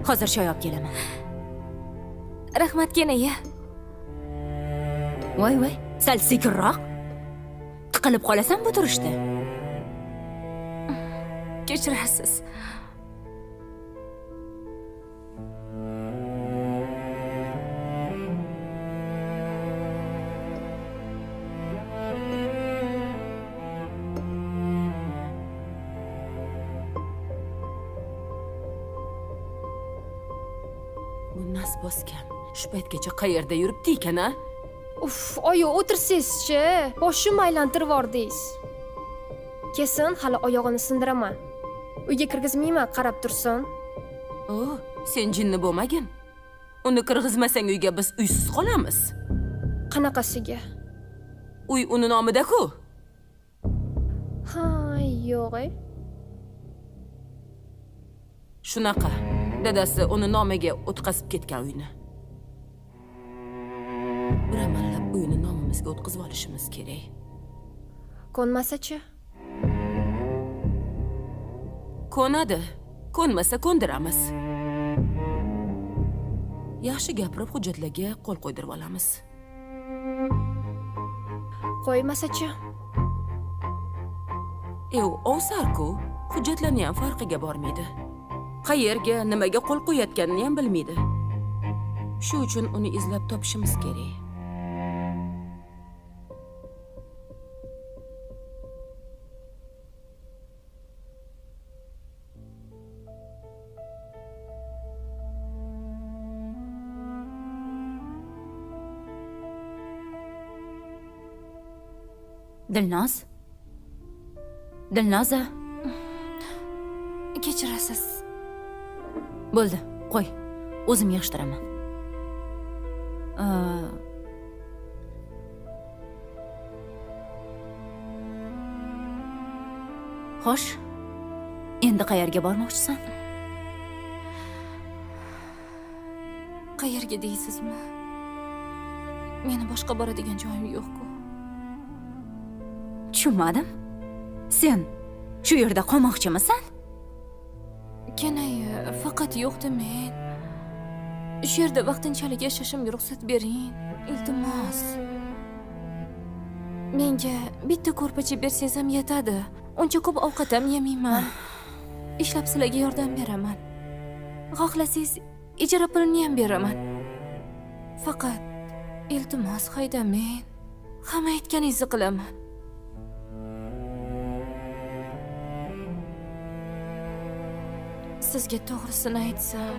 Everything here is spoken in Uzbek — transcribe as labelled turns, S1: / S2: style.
S1: Hozir choy olib kelaman.
S2: Rahmat kenaya.
S1: Voy, sal sekinroq. Tiqilib qolasan bu turishda.
S2: Kechirasiz.
S1: Bu nas bosgan. Shu paytgacha qayerda yuribdi ekan-a?
S3: Uf, oyi o'tirsiz-chi. Boshimni aylantirib yubordingiz. Kesin hali oyog'ini sindiraman. Uyga kirgizmayman, qarab tursin.
S1: Sen jinni bo'lmagin. Uni kirgizmasang uyga biz uysiz qolamiz.
S3: Qanaqasiga?
S1: Uy uni nomida-ku.
S3: Ha, yo'q.
S1: Shunaqa. Dadasi uni nomiga o'tkazib ketgan uyni. Bir amallab uyni nomimizga o'tkazib olishimiz kerak.
S3: Ko'nmasa-chi?
S1: Ko'nadi. Ko'nmasa ko'ndiramiz. Yaxshi gapirib hujjatlarga qo'l qo'ydirib olamiz.
S3: Qo'ymasa-chi?
S1: U ovsar-ku, hujjatlarni ham farqiga bormaydi. Qayerga, nimaga qo'l qo'yayotganini ham bilmaydi. Shu uchun uni izlab topishimiz kerak. Dilnoza.
S2: Kechirasiz.
S1: Bo'ldi, qo'y. O'zim yig'ishtiraman. Xo'sh. Endi qayerga bormoqchisan?
S2: Qayerga deysizmi? Meni boshqa boradigan joyim yo'q-ku.
S1: Tushunmadim. Sen shu yerda qolmoqchimisan?
S2: Kenaya, faqat yo'qda men. Shu yerda vaqtinchalik yashashimga ruxsat bering, iltimos. Menga bitta ko'rpacha bersangiz ham yetadi. Uncha ko'p ovqat ham yemayman. Ishlab sizlarga yordam beraman. Xohlasangiz ijara pulini ham beraman. Faqat iltimos haydamang. Hamma aytganingizni qilaman. Sizga to'g'risini aytsam,